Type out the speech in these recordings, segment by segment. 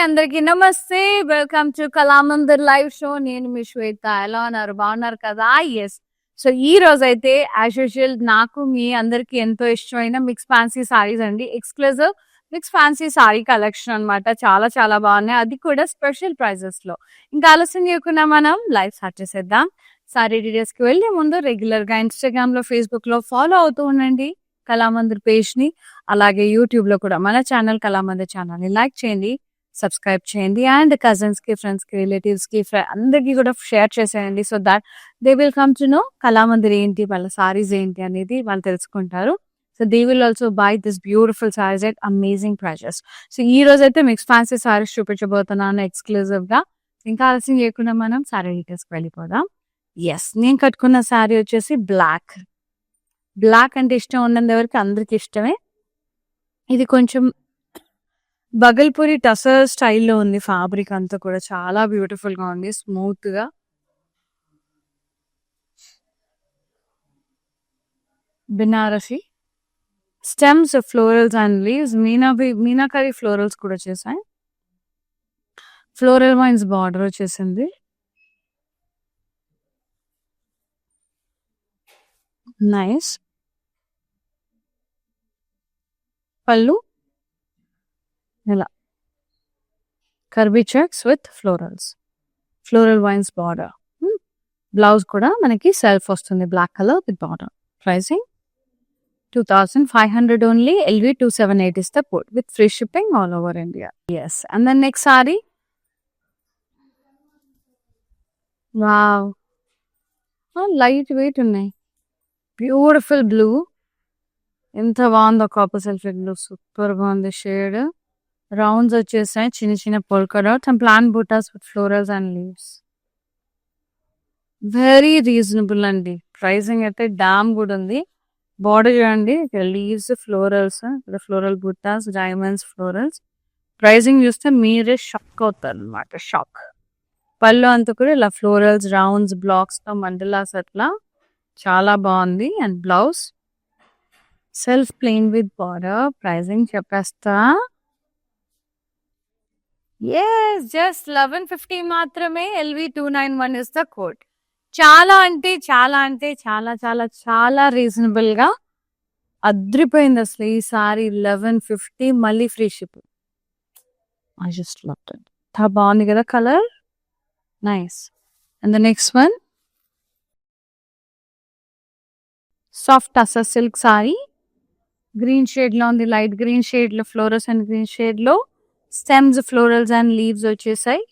అందరికీ నమస్తే. Welcome to Kalamandir live show. నేను మీ శ్వేత. ఎలా ఉన్నారు? బాగున్నారు కదా? ఎస్. సో ఈ రోజైతే యాజ్ యూజువల్ నాకు మీ అందరికి ఎంతో ఇష్టమైన మిక్స్ ఫ్యాన్సీ సారీస్ అండి. Exclusive mix fancy sorry collection అన్నమాట. చాలా చాలా బాగున్నాయి. అది కూడా స్పెషల్ ప్రైజెస్ లో. ఇంకా ఆలస్యం చేయకుండా మనం లైవ్ స్టార్ట్ చేసేద్దాం. సారీ డీటెయిల్స్ కి వెళ్లే ముందు రెగ్యులర్ గా ఇన్స్టాగ్రామ్ లో, ఫేస్బుక్ లో ఫాలో అవుతూ ఉండండి కళామందిర్ పేజ్ ని. అలాగే యూట్యూబ్ లో కూడా మన ఛానల్ కళామందిర్ ఛానల్ ని లైక్ చేయండి, సబ్స్క్రైబ్ చేయండి. అండ్ కజిన్స్ కి, ఫ్రెండ్స్ కి, రిలేటివ్స్ కి, అందరికి కూడా షేర్ చేసేయండి. So that they will come to know Kalamandir ఏంటి, వాళ్ళ సారీస్ ఏంటి అనేది వాళ్ళు తెలుసుకుంటారు. So they will also buy this beautiful saris at amazing prices. సో ఈ రోజు అయితే మిక్స్ ఫ్యాన్సీ సారీస్ చూపించబోతున్నాను ఎక్స్క్లూజివ్ గా. ఇంకా ఆలస్యం చేయకుండా మనం సారీ డీటెయిల్స్ కి వెళ్ళిపోదాం. ఎస్, నేను కట్టుకున్న సారీ వచ్చేసి బ్లాక్. బ్లాక్ అంటే ఇష్టం ఉన్నది ఎవరికి? అందరికి ఇష్టమే. ఇది కొంచెం బగల్పూరి టసర్ స్టైల్లో ఉంది. ఫ్యాబ్రిక్ అంతా కూడా చాలా బ్యూటిఫుల్ గా ఉంది, స్మూత్ గా. Benarasi stems, florals and leaves, meenakari florals కూడా చేశాయి. ఫ్లోరల్ వైన్స్ బార్డర్ వచ్చేసింది. నైస్. పళ్ళు ఇలా Karbi checks with florals, floral vines border. Blouse కూడా మనకి సెల్ఫ్ వస్తుంది, black colour with border. Pricing 2500 only. LV 278 is the code with free shipping all over India. Yes. And then next saree. Wow. Oh, light weight ఉన్నాయి. Beautiful blue. ఎంత బాగుందో copper sulphate blue. Super బాగుంది shade. Rounds వచ్చేసాయి, చిన్న చిన్న polka dots and plan buttas with florals and leaves. Very reasonable అండి. Pricing అయితే dam కూడా ఉంది. బార్డర్ చూడండి, ఇక్కడ లీవ్స్, ఫ్లోరల్స్, ఇక్కడ floral buttas, diamonds, florals. Pricing చూస్తే మీరే షాక్ అవుతారు అనమాట. షాక్. పళ్ళు అంతా కూడా ఇలా ఫ్లోరల్స్, రౌండ్స్, బ్లాక్స్ తో మండలాస్ అట్లా చాలా బాగుంది. And blouse self plain with border. Pricing చెప్పేస్తా. ఎస్, జస్ట్ 1150 మాత్రమే. LV 291 is the code. చాలా అంటే చాలా అంటే చాలా చాలా చాలా రీజనబుల్ గా అద్రిపోయింది అసలు ఈ సారీ. 1150, మళ్ళీ free ship. I just love it. బాగుంది కదా colour. Nice. And the next one soft tussar silk saree. Green shade లో ఉంది, లైట్ గ్రీన్ షేడ్ లో, ఫ్లోరస్ అండ్ గ్రీన్ షేడ్ లో స్టెమ్స్, ఫ్లోరల్స్ అండ్ లీవ్స్ వచ్చేసాయి.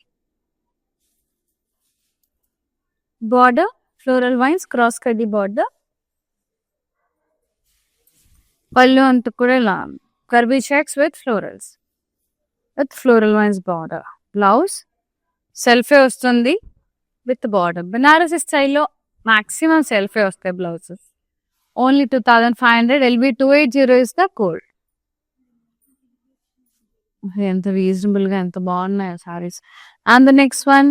బార్డర్ ఫ్లోరల్ వైన్స్, క్రాస్ కడ్డీ border. Pallu అంతా కూడా ఇలా Karbi checks with florals with floral vines border. Blouse సెల్ఫే వస్తుంది విత్ బార్డర్. బెనారసి స్టైల్లో మాక్సిమం సెల్ఫే వస్తాయి blouses. Only 2500. LV 280 is the code. ఎంత రీజనబుల్ గా ఎంత బాగున్నాయో sarees. And the next one.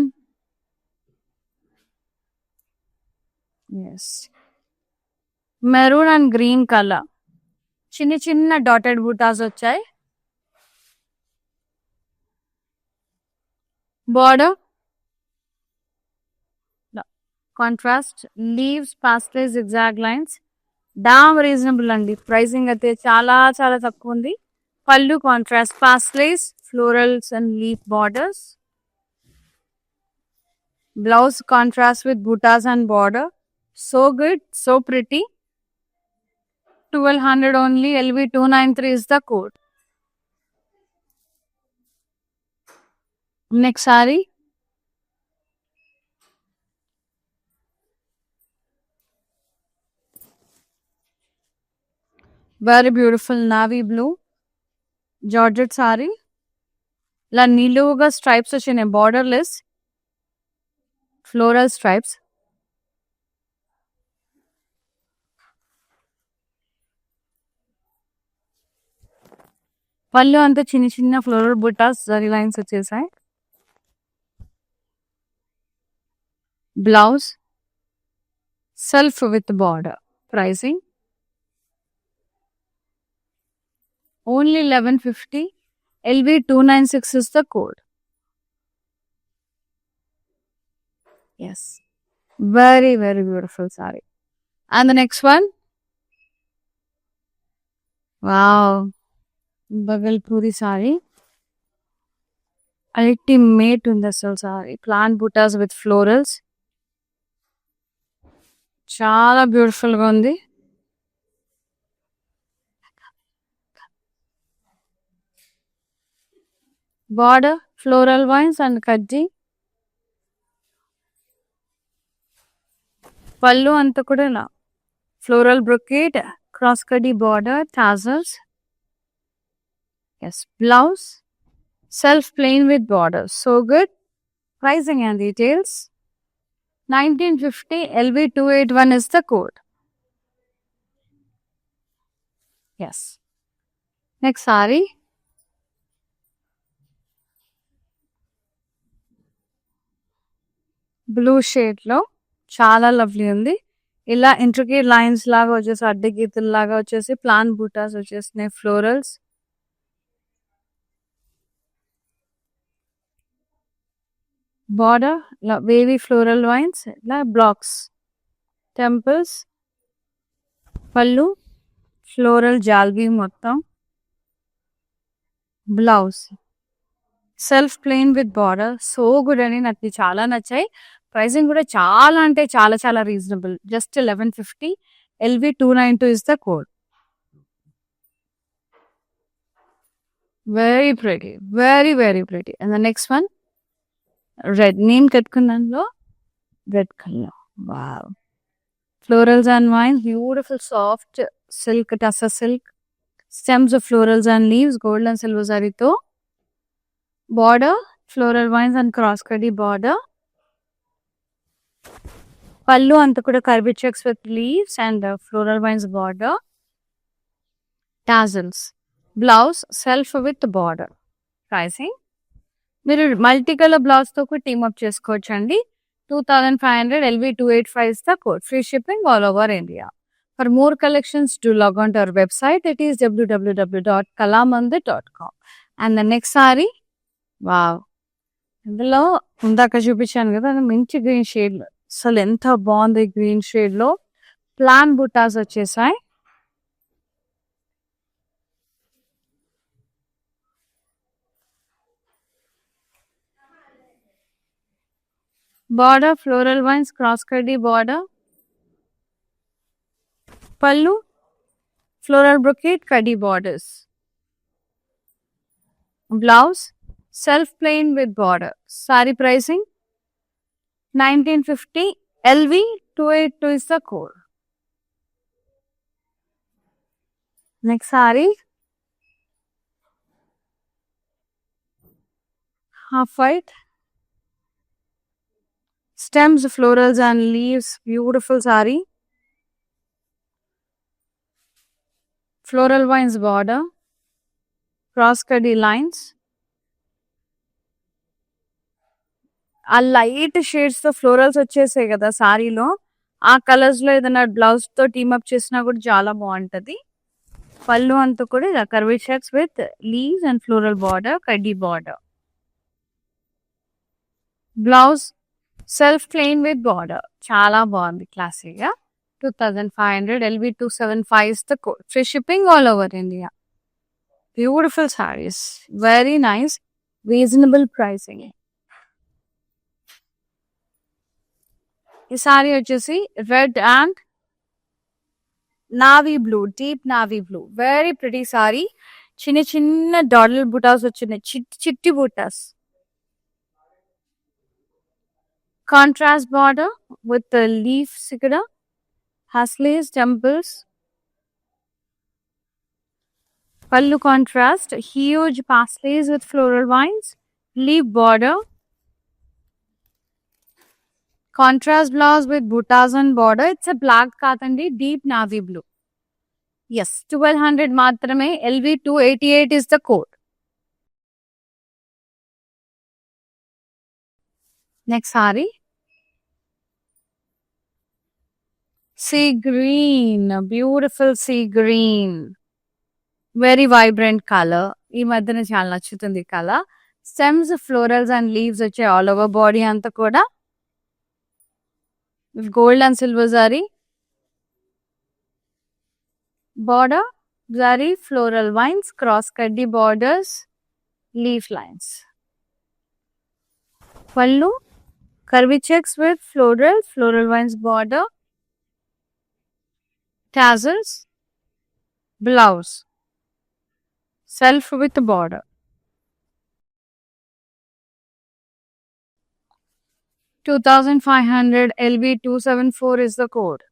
Yes, maroon and green colour. చిన్న చిన్న డాటెడ్ బూటాస్ వచ్చాయి. Border contrast, leaves, pastel zigzag lines. Damn reasonable అండి. ప్రైసింగ్ అయితే చాలా చాలా తక్కువ ఉంది. Pallu contrast, pastels, florals and leaf borders. Blouse contrast with బూటాస్ and border. So good, so pretty. 1200 only. LV 293 is the code. Next saree. Very beautiful navy blue georgette sorry. ఇలా నిలువుగా stripes వచ్చినాయి, బార్డర్ లెస్ ఫ్లోరల్ స్ట్రైప్స్. పళ్ళు అంతా చిన్న చిన్న floral బుటాస్, zari lines వచ్చేసాయి. Blouse self with border. Pricing only 1150. LV 296 is the code. Yes, very very beautiful saree. And the next one, wow, Bagalpuri saree. Ultimate ఉంది అసలు సారీ. ప్లాంట్ బుటాస్ with florals. చాలా beautiful గా ఉంది. బార్డర్ ఫ్లోరల్ వైన్స్ అండ్ కడ్జీ. పళ్ళు అంతా కూడా ఇలా ఫ్లోరల్ బ్రొకేట్, క్రాస్ కడ్డీ border, tassels. Yes, blouse self plain with border. So good. Pricing and details. 1950 LV281 is the code. Yes. Next saree. Blue shade లో చాలా లవ్లీ ఉంది. ఇలా ఇంట్రికేట్ లైన్స్ లాగా వచ్చేసి, అడ్డ గీతలు లాగా వచ్చేసి, ప్లాంట్ బూటాస్ వచ్చేసినాయి, florals. Border wavy floral wines, ఇలా బ్లాక్స్, టెంపుల్స్. పళ్ళు ఫ్లోరల్ జాల్వీ మొత్తం. Blouse self plain with border. So good అని నాకు చాలా నచ్చాయి. ప్రైసింగ్ కూడా చాలా అంటే చాలా చాలా reasonable. Just 1150. LV292 is the code. Very pretty, very very pretty. And the next one, red. నేను కట్టుకున్నాను red colour. Wow, florals and vines, beautiful soft silk, tussar silk. Stems of florals and leaves, gold and silver జరీతో. Border floral vines and cross కడ్డీ border. Pallu అంతా కూడా curvy checks with leaves and floral vines border. Tassels. Blouse self with border. Pricing, మీరు multi colour blouse తో కూడా team up చేసుకోవచ్చు అండి. 2500. LV285 is the code. Free shipping all over India. For more collections, do log on to our website. It is www.kalamandir.com. And the next saree, wow, ఇందులో ఇందాక చూపించాను కదా మంచి green shade. అసలు ఎంత బాగుంది గ్రీన్ షేడ్ లో. ప్లాన్ బుటాస్ వచ్చేసాయి. బార్డర్ ఫ్లోరల్ వైన్స్, క్రాస్ కడ్డీ బార్డర్. పళ్ళు ఫ్లోరల్ బ్రొకేట్, కడ్డీ borders. Blouse self plain with border. Sorry pricing 1950. LV282 is the code. Next saree, half white, stems, florals and leaves. Beautiful saree. Floral vines border, cross cutty lines. ఆ light shades తో florals వచ్చేసాయి కదా సారీలో. ఆ colours లో ఏదైనా blouse తో team up చేసినా కూడా చాలా బాగుంటది. పళ్ళు అంతా కూడా ఇలా curvy checks with leaves and floral border, కడ్డీ border. Blouse self plain with border. చాలా బాగుంది, క్లాసీగా. 2500. LV275 is the code. Free shipping all over India. Beautiful sarees, very nice, reasonable pricing. ఈ సారీ వచ్చేసి red and navy blue, deep navy blue. Very pretty sorry. చిన్న చిన్న dollar బుటాస్ వచ్చినాయి, చిట్టి చిట్టి బుటాస్. కాంట్రాస్ట్ బార్డర్ విత్ లీవ్స్ ఇక్కడ, haslis, temples. Pallu contrast, huge paisleys with floral wines, leaf border. Contrast blouse with buttas and border. It's a black కాదండి, deep navy blue. Yes, 1200 మాత్రమే. LV288 is the code. Next saree, sea green, beautiful sea green, very vibrant color. ఈ మధ్యన చాలా నచ్చుతుంది colour. Stems, florals and leaves వచ్చే all over body అంతా కూడా. with gold and silver zari. Border, zari, floral vines, cross kaddi borders, leaf lines. Pallu, curvy checks with floral vines border, tassels, blouse, self with border. 2500 LB274 is the code.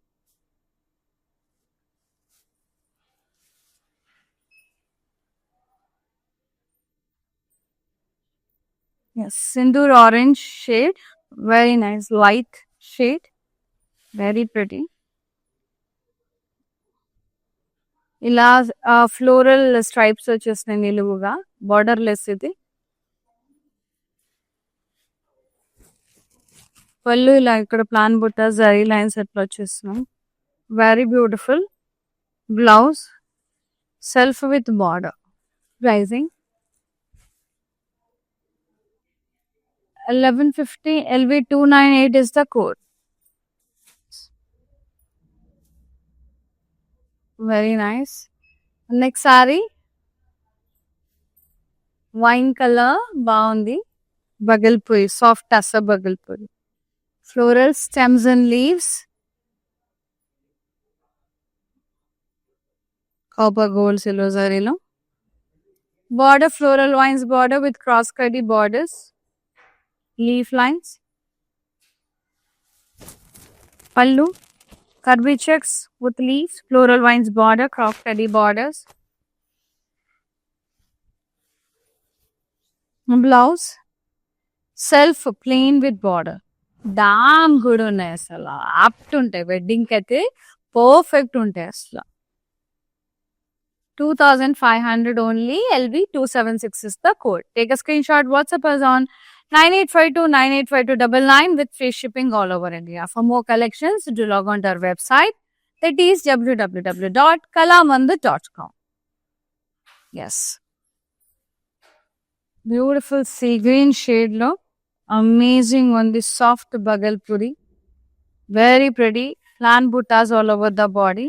Yes, Sindoor orange shade, very nice light shade, very pretty. ఇలా floral stripes వచ్చేసినాయి నిలువుగా, border less ఇది. పళ్ళు ఇలా ఇక్కడ plan బుట్ట zari lines అట్లా వచ్చేస్తున్నాం, very beautiful. Blouse self with border. Pricing 1150 LV298 is the code. Very nice. Next saree, wine color, బాగుంది. Bhagalpuri, soft tussar Bhagalpuri. Floral stems and leaves. Copper gold silver zarilo. Border floral vines border with cross cutty borders. Leaf lines. Pallu, curvy checks with leaves, floral vines border, cross cutty borders. Blouse, self plain with border. Damn good ఉన్నాయి అసలు, opt ఉంటాయి వెడ్డింగ్కి అయితే, perfect ఉంటాయి అసలు. 2500 only, LV276 is the code. Take a screenshot, WhatsApp us on 9852985299 with free shipping all over India. For more collections, do log on to our website, that is www.kalamandir.com. Yes. Beautiful sea green shade lo. Amazing one, this soft bagalpuri. Very pretty. Plan buttas all over the body.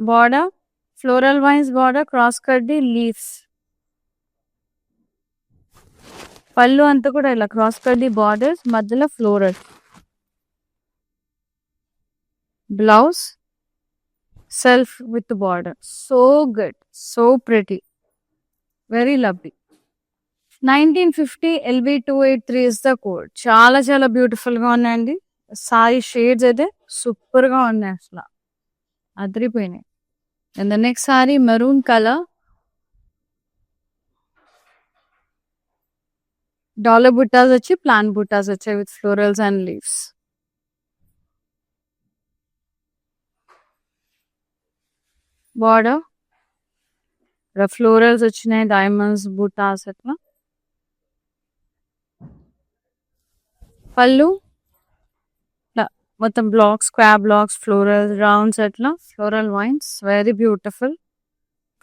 Border, floral vines border, cross cutty leaves. పళ్ళు అంతా కూడా ఇలా cross కడ్డీ borders, మధ్యలో floral. Blouse self with border. So good, so pretty, very lovely. 1950 LB283 is the code. చాలా చాలా beautiful గా ఉన్నాయండి. సారీ షేడ్స్ అయితే సూపర్ గా ఉన్నాయి, అసలు అదిరిపోయినాయి. And the next sari maroon colour, dollar buttas వచ్చి ప్లాన్ బుట్టాస్ వచ్చాయి with florals and leaves. Border florals వచ్చినాయి, డైమండ్స్ బుట్టాస్ అట్లా. పళ్ళు మొత్తం blocks, square blocks, floral rounds అట్లా, floral vines, very beautiful.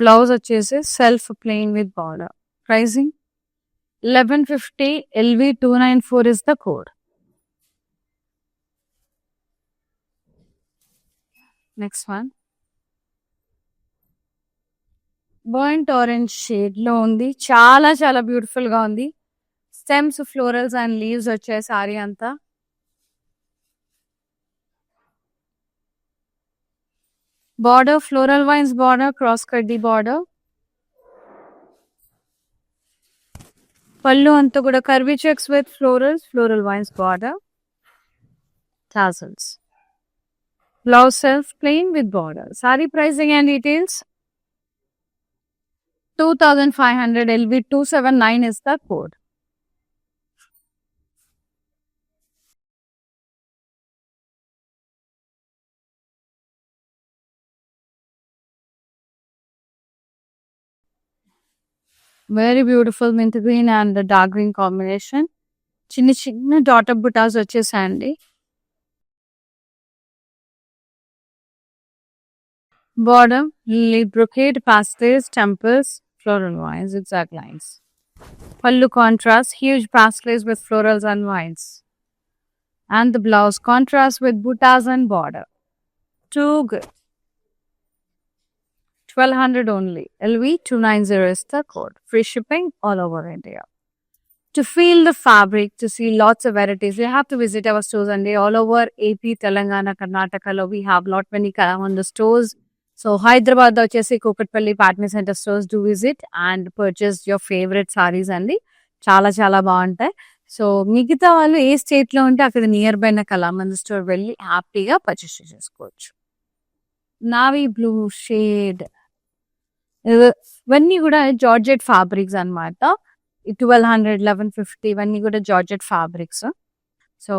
Blouse వచ్చేసి self plain with border. Pricing 1150 LV294 is the code. Next one, burnt orange shade లో ఉంది, చాలా చాలా beautiful గా ఉంది. స్టెమ్స్, ఫ్లోరల్స్ అండ్ లీవ్స్ వచ్చాయి సారీ అంతా. Border floral vines border, cross కడ్డీ బార్డర్. పళ్ళు అంతా కూడా curvy checks with florals, floral vines border, tassels. Blouse self plain with border. Saree pricing and details 2500 LV279 is the code. Very beautiful mint green and the dark green combination. చిన్న చిన్న డాటర్ బుటాస్ వచ్చేసాయండి. Border lily brocade, pastels, temples, floral vines, zigzag lines. Pallu contrast, huge pastel with florals and vines. And the blouse contrasts with buttas and border. Too good. 1200 only. LV290 is the code. Free shipping all over India. To feel the fabric, to see lots of varieties, you have to visit our stores and all over AP, Telangana, Karnataka. We have lot many Kalamandir stores. So Hyderabad వచ్చేసి Kokatpalli Patni Center stores do visit and purchase your favorite sarees అండి. చాలా చాలా బాగుంటాయి. So మిగతా వాళ్ళు ఏ state లో ఉంటే అక్కడ నియర్ బై నా కళామందిర్ స్టోర్ వెళ్ళి హ్యాపీగా పర్చేస్ చేసుకోవచ్చు. నావీ బ్లూ షేడ్ ఇవన్నీ కూడా జార్జెట్ ఫ్యాబ్రిక్స్ అన్నమాట. 1200, 1150 ఇవన్నీ కూడా జార్జెట్ ఫ్యాబ్రిక్స్. సో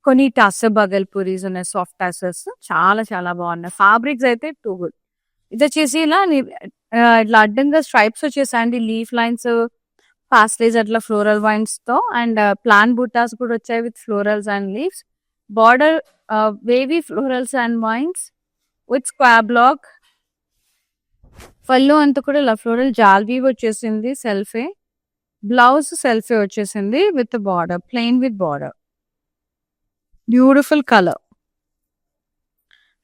కొన్ని టస్సర్ బగల్పూరీస్ ఉన్నాయి, సాఫ్ట్ టస్సర్స్ చాలా చాలా బాగున్నాయి. ఫ్యాబ్రిక్స్ అయితే టూ గుడ్. ఇది వచ్చేసి ఇలా ఇట్లా అడ్డంగా స్ట్రైప్స్ వచ్చేసాయండి, లీఫ్ లైన్స్, పాస్లేజ్ అట్లా ఫ్లోరల్ వైన్స్ తో, అండ్ ప్లాన్ బుటాస్ కూడా వచ్చాయి with florals and leaves. Border wavy florals and vines with square block. పళ్ళు అంతా కూడా ఇలా ఫ్లోరల్ జాల్వీ వచ్చేసింది, సెల్ఫే. బ్లౌజ్ సెల్ఫే వచ్చేసింది with border, plain with border. Beautiful colour.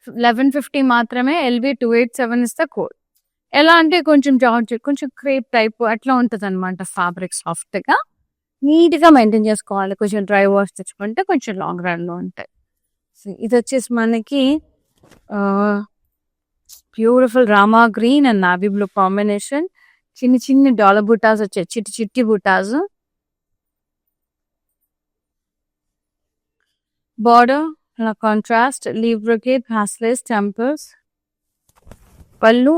1150 మాత్రమే. LV287 is the code. ఎలా అంటే కొంచెం జార్జెట్, కొంచెం క్రేప్ టైప్ అట్లా ఉంటుంది అనమాట. ఫ్యాబ్రిక్ సాఫ్ట్ గా నీట్ గా మెయింటైన్ చేసుకోవాలి. కొంచెం డ్రై వాష్ తెచ్చుకుంటే కొంచెం లాంగ్ రన్ లో ఉంటాయి. ఇది వచ్చేసి మనకి beautiful Rama green and navy blue combination. చిన్ని చిన్ని డాలర్ బుటాస్ వచ్చాయి, చిట్టి చిట్టి buttas. Border contrast, leaf brocade, paisleys, temples. Pallu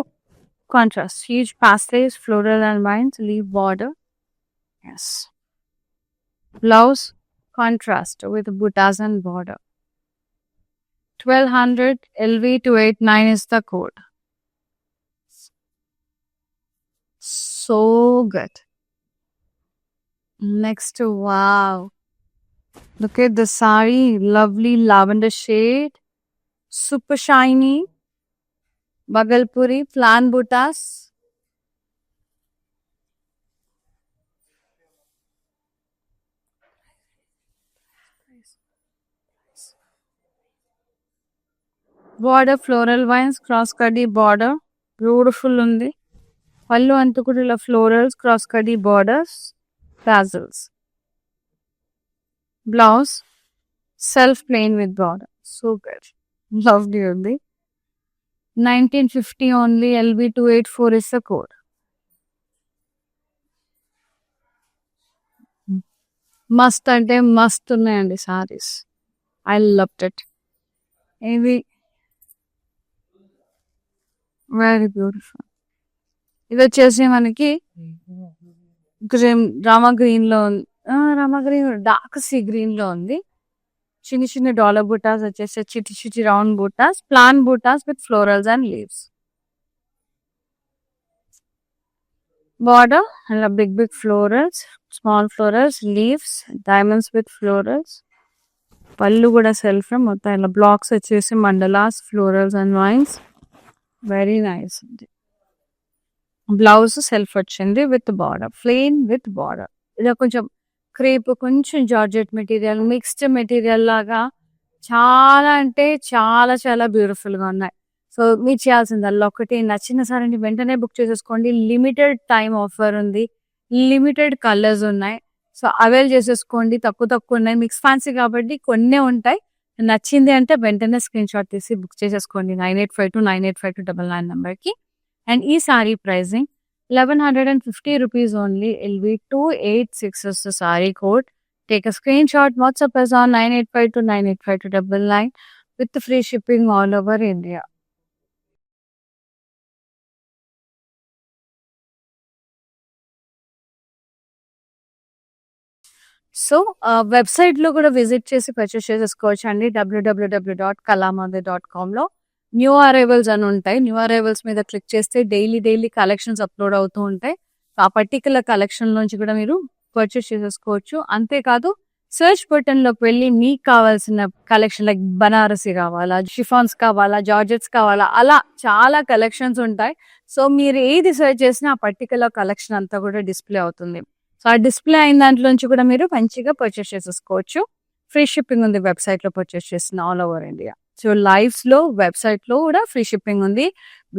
contrast, huge paisleys, floral and vines, leaf border. Yes. Blouse contrast with buttas and border. 1200, LV289 is the code. So good. Next, wow. Look at the sari, lovely lavender shade, super shiny, bagalpuri, plan buttas. Border floral vines, cross cutty border, beautiful undi. పళ్ళు అంతా కూడా ఇలా florals, cross khadi borders, tassels. Blouse self plain with border. Super lovely ఉంది. 1950 only. LV284 is the code. మస్త్ అంటే మస్త్ ఉన్నాయండి saris. I loved it. ఇది వెరీ బ్యూటిఫుల్. ఇది వచ్చేసి మనకి గ్రీన్, రామా గ్రీన్ లో ఉంది. Rama green dark sea green లో ఉంది. చిన్న చిన్న డాలర్ బుటాస్ వచ్చేసి చిట్టి చిట్టి round buttas, plain buttas with florals and leaves. Border అలా big big florals, small florals, leaves, diamonds with florals. Pallu కూడా సెల్ఫ్ మొత్తం ఇలా బ్లాక్స్ వచ్చేసి mandalas, florals and vines. Very nice ఉంది. బ్లౌజ్ సెల్ఫ్ వచ్చింది with border, plain with border. ఇలా కొంచెం crepe, కొంచెం జార్జెట్ మెటీరియల్, మిక్స్డ్ మెటీరియల్ లాగా చాలా అంటే చాలా చాలా బ్యూటిఫుల్ గా ఉన్నాయి. సో మీరు చేయాల్సింది అలా ఒకటి, నచ్చిన సారీని వెంటనే బుక్ చేసేసుకోండి. లిమిటెడ్ టైం ఆఫర్ ఉంది, లిమిటెడ్ కలర్స్ ఉన్నాయి. సో అవైల్ చేసేసుకోండి. తక్కువ తక్కువ ఉన్నాయి, మిక్స్ ఫ్యాన్సీ కాబట్టి కొన్నే ఉంటాయి. నచ్చింది అంటే వెంటనే స్క్రీన్ షాట్ తీసి బుక్ చేసేసుకోండి 9852985299 నెంబర్కి. అండ్ ఈ sorry pricing 1150 rupees only. LV286 is the saree code. Take a screenshot, WhatsApp us on 9852985299 with the free shipping all over India. So website లో కూడా విజిట్ చేసి పర్చేస్ చేసేసుకోవచ్చు అండి. www.kalamandir.com లో న్యూ అరైవల్స్ అని ఉంటాయి. న్యూ అరైవల్స్ మీద click చేస్తే డైలీ కలెక్షన్స్ అప్లోడ్ అవుతూ ఉంటాయి. ఆ పర్టికులర్ కలెక్షన్ నుంచి కూడా మీరు పర్చేస్ చేసేసుకోవచ్చు. అంతేకాదు సర్చ్ బటన్ లోకి వెళ్ళి మీకు కావాల్సిన కలెక్షన్, లైక్ బనారసి కావాలా, షిఫాన్స్ కావాలా, జార్జెట్స్ కావాలా, అలా చాలా కలెక్షన్స్ ఉంటాయి. సో మీరు ఏది సెర్చ్ చేసినా ఆ పర్టికులర్ కలెక్షన్ అంతా కూడా డిస్ప్లే అవుతుంది. సో ఆ డిస్ప్లే అయిన దాంట్లో నుంచి కూడా మీరు మంచిగా పర్చేస్ చేసేసుకోవచ్చు. ఫ్రీ షిప్పింగ్ ఉంది వెబ్సైట్లో పర్చేస్ చేసిన ఆల్ ఓవర్ ఇండియా. సో లైవ్స్లో వెబ్సైట్లో కూడా ఫ్రీ షిప్పింగ్ ఉంది,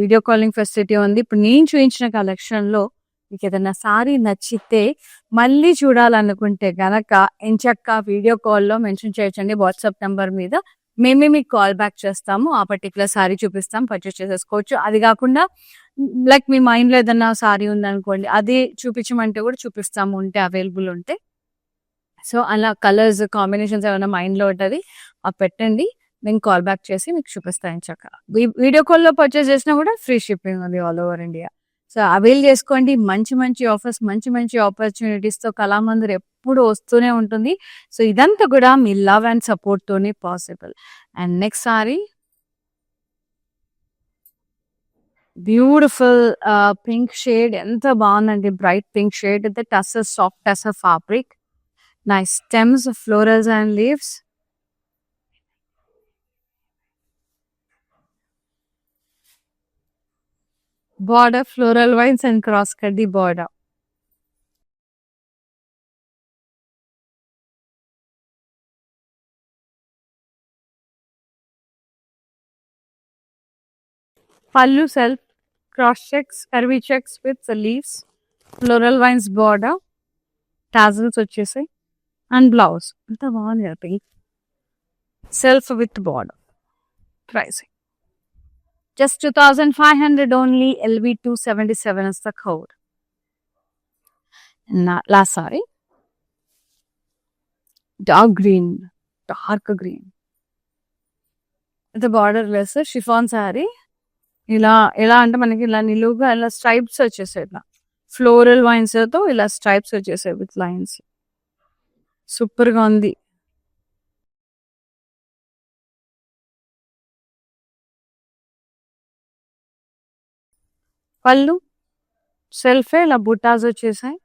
వీడియో కాలింగ్ ఫెసిలిటీ ఉంది. ఇప్పుడు నేను చూపించిన కలెక్షన్లో మీకు ఏదైనా సారీ నచ్చితే మళ్ళీ చూడాలనుకుంటే గనక ఎంచక్క వీడియో కాల్లో మెన్షన్ చేయొచ్చండి వాట్సాప్ నెంబర్ మీద. మేమే మీకు కాల్ బ్యాక్ చేస్తాము, ఆ పర్టికులర్ సారీ చూపిస్తాం, పర్చేస్ చేసేసుకోవచ్చు. అది కాకుండా లైక్ మీ మైండ్లో ఏదైనా సారీ ఉందనుకోండి, అది చూపించమంటే కూడా చూపిస్తాము ఉంటే అవైలబుల్ ఉంటే. సో అలా కలర్స్ కాంబినేషన్స్ ఏమైనా మైండ్లో ఉంటుంది అవి పెట్టండి, నేను కాల్ బ్యాక్ చేసి మీకు చూపిస్తాను చక్క. వీడియో కాల్లో పర్చేస్ చేసినా కూడా ఫ్రీ షిప్పింగ్ ఉంది all over India. So avail చేసుకోండి. మంచి మంచి ఆఫర్స్, మంచి మంచి ఆపర్చునిటీస్తో కళామందిర్ ఎప్పుడు వస్తూనే ఉంటుంది. సో ఇదంతా కూడా మీ లవ్ అండ్ సపోర్ట్తోనే possible. And next sari beautiful pink shade, ఎంత బాగుందండి, bright pink shade with tussar, soft tussar fabric, nice stems, florals and leaves. Border floral vines and cross cut the border. Pallu self cross checks, curvy checks with the leaves, floral vines border, tassels వచ్చేసాయి and blouse అంత బాగుంది. Self with border. Pricing just 2,500 only. LV 277 is the code. Last saree, dark green, the borderless chiffon saree. ఇలా అంటే మనకి ఇలా నిలువుగా ఇలా stripes వచ్చేసాయి, ఇట్లా ఫ్లోరల్ వైన్స్ తో ఇలా స్ట్రైప్స్ వచ్చేసాయి విత్ లైన్స్. సూపర్ గా ఉంది. పళ్ళు సెల్ఫే ఇలా బుటాస్ వచ్చేసాయి.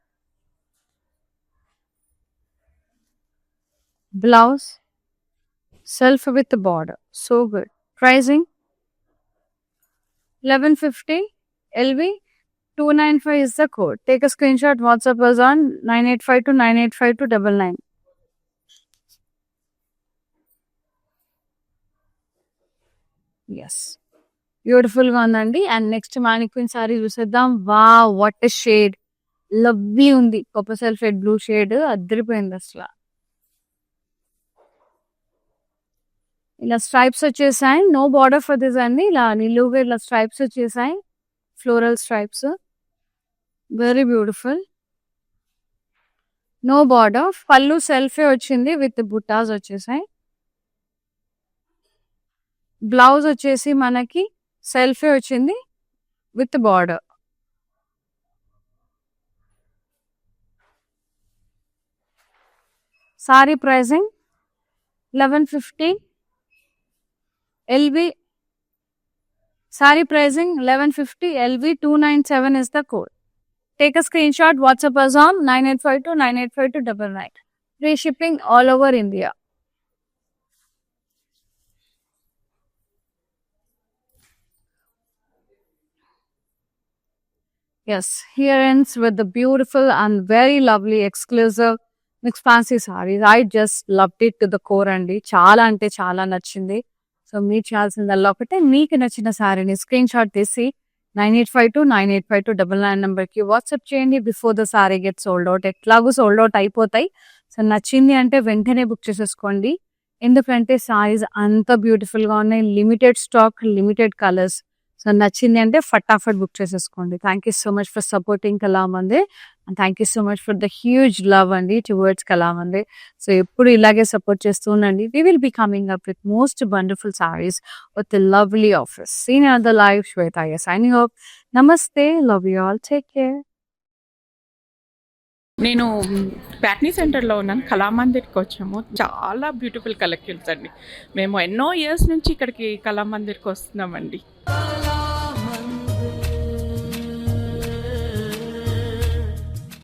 Blouse self with border, so good. Pricing 1150. LV 295 is the code. Take a screenshot, WhatsApp us on 9852985299. Yes, beautiful గా ఉందండి. అండ్ నెక్స్ట్ మానిక్విన్ సారీ చూసేద్దాం. వా, వాట్ ఎ షేడ్, లవ్లీ ఉంది. కాపర్ సల్ఫేట్ బ్లూ షేడ్ అదిరిపోయింది అసలు. ఇలా స్ట్రైప్స్ వచ్చేసాయి, no border for this అండి. ఇలా నిలువుగా ఇలా స్ట్రైప్స్ వచ్చేసాయి, floral stripes, very beautiful. No border. పళ్ళు సెల్ఫే వచ్చింది విత్ బుటాస్ వచ్చేసాయి. బ్లౌజ్ వచ్చేసి మనకి సెల్ఫే వచ్చింది with border. Sorry pricing 1150. LV saree pricing 1150. LV 297 is the code. Take a screenshot, WhatsApp us on 9852985299. Free shipping all over India. Yes, here ends with the beautiful and very lovely exclusive mixed fancy sarees. I just loved it to the core అండి. చాలా అంటే చాలా నచ్చింది. So మీరు చేయాల్సిందల్లా ఒకటే, మీకు నచ్చిన సారీని స్క్రీన్ షాట్ తీసి 9852985299 నెంబర్కి వాట్సాప్ చేయండి. Before the sorry get sold out. ఎట్లాగూ సోల్డ్ అవుట్ అయిపోతాయి. సో నచ్చింది అంటే వెంటనే బుక్ చేసేసుకోండి, ఎందుకంటే సారీస్ అంత బ్యూటిఫుల్గా ఉన్నాయి. Limited stock, limited colours. So నచ్చింది అంటే ఫటాఫట్ బుక్ చేసేసుకోండి. Thank you so much for supporting Kalamandir, and thank you so much for the huge love అండి టువర్డ్స్ కళామందిర్. సో ఎప్పుడు ఇలాగే సపోర్ట్ చేస్తూ ఉండండి. We will be coming up with most wonderful saris with lovely offers. Seen on the live Shweta signing off. Namaste, love you all, take care. నేను ప్యాట్నీ సెంటర్లో ఉన్నాను, కళామందిర్కి వచ్చాము. చాలా బ్యూటిఫుల్ కలెక్షన్స్ అండి. మేము ఎన్నో ఇయర్స్ నుంచి ఇక్కడికి కళామందిర్కి వస్తున్నామండి.